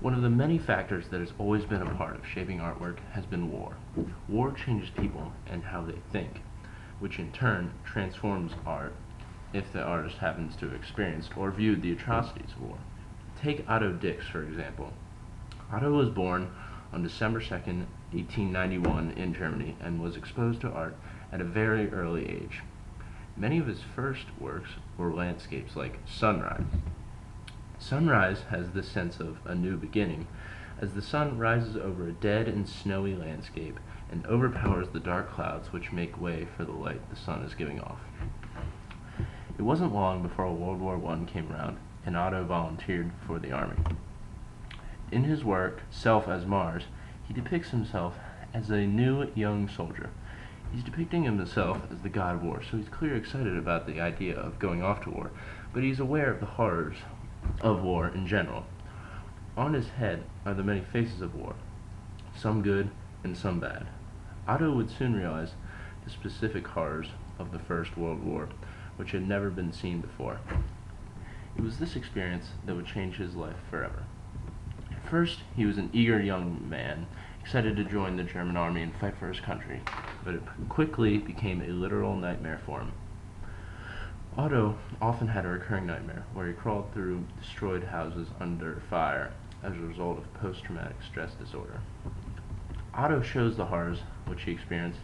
One of the many factors that has always been a part of shaping artwork has been war. War changes people and how they think, which in turn transforms art if the artist happens to have experienced or viewed the atrocities of war. Take Otto Dix, for example. Otto was born on December 2nd, 1891 in Germany and was exposed to art at a very early age. Many of his first works were landscapes like Sunrise. Sunrise has this sense of a new beginning, as the sun rises over a dead and snowy landscape and overpowers the dark clouds which make way for the light the sun is giving off. It wasn't long before World War I came around, and Otto volunteered for the army. In his work, Self as Mars, he depicts himself as a new young soldier. He's depicting himself as the god of war, so he's clearly excited about the idea of going off to war, but he's aware of the horrors of war in general. On his head are the many faces of war, some good and some bad. Otto would soon realize the specific horrors of the First World War, which had never been seen before. It was this experience that would change his life forever. At first, he was an eager young man, excited to join the German army and fight for his country, but it quickly became a literal nightmare for him. Otto often had a recurring nightmare where he crawled through destroyed houses under fire as a result of post-traumatic stress disorder. Otto shows the horrors which he experienced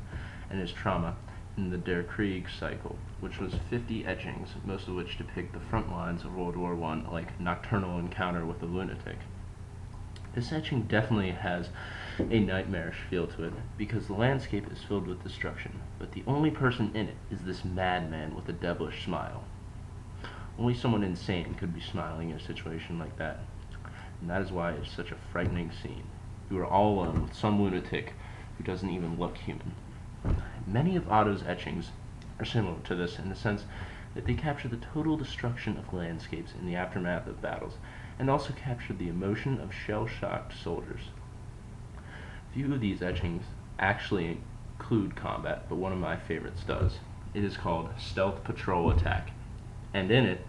and his trauma in the Der Krieg cycle, which was 50 etchings, most of which depict the front lines of World War I, like Nocturnal Encounter with a Lunatic. This etching definitely has a nightmarish feel to it, because the landscape is filled with destruction, but the only person in it is this madman with a devilish smile. Only someone insane could be smiling in a situation like that, and that is why it's such a frightening scene. You are all alone with some lunatic who doesn't even look human. Many of Otto's etchings are similar to this in the sense that they capture the total destruction of landscapes in the aftermath of battles, and also capture the emotion of shell-shocked soldiers. Few of these etchings actually include combat, but one of my favorites does. It is called Stealth Patrol Attack, and in it,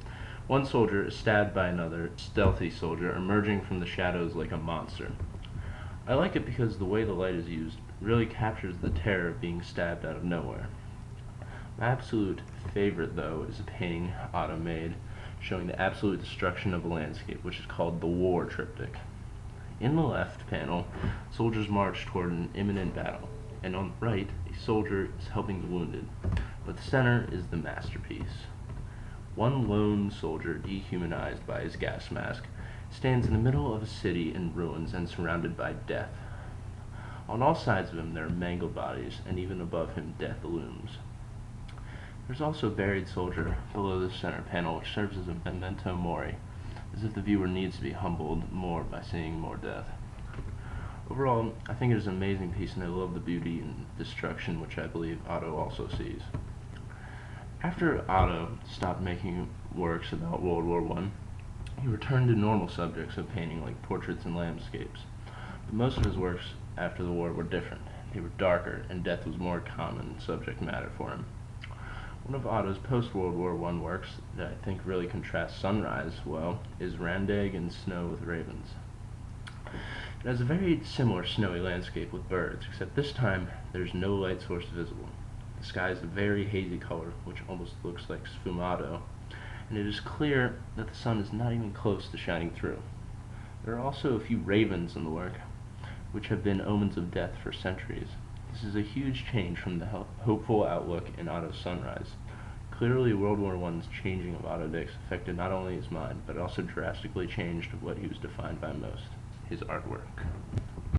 one soldier is stabbed by another stealthy soldier emerging from the shadows like a monster. I like it because the way the light is used really captures the terror of being stabbed out of nowhere. My absolute favorite, though, is a painting Otto made showing the absolute destruction of a landscape, which is called the War Triptych. In the left panel, soldiers march toward an imminent battle, and on the right, a soldier is helping the wounded, but the center is the masterpiece. One lone soldier, dehumanized by his gas mask, stands in the middle of a city in ruins and surrounded by death. On all sides of him there are mangled bodies, and even above him death looms. There's also a buried soldier below the center panel, which serves as a memento mori, as if the viewer needs to be humbled more by seeing more death. Overall, I think it is an amazing piece, and I love the beauty and destruction which I believe Otto also sees. After Otto stopped making works about World War I, he returned to normal subjects of painting like portraits and landscapes, but most of his works after the war were different. They were darker, and death was more common subject matter for him. One of Otto's post-World War I works that I think really contrasts Sunrise well is Randag and Snow with Ravens. It has a very similar snowy landscape with birds, except this time there's no light source visible. The sky is a very hazy color, which almost looks like sfumato, and it is clear that the sun is not even close to shining through. There are also a few ravens in the work, which have been omens of death for centuries. This is a huge change from the hopeful outlook in Otto's Sunrise. Clearly, World War I's changing of Otto Dix affected not only his mind, but also drastically changed what he was defined by most, his artwork.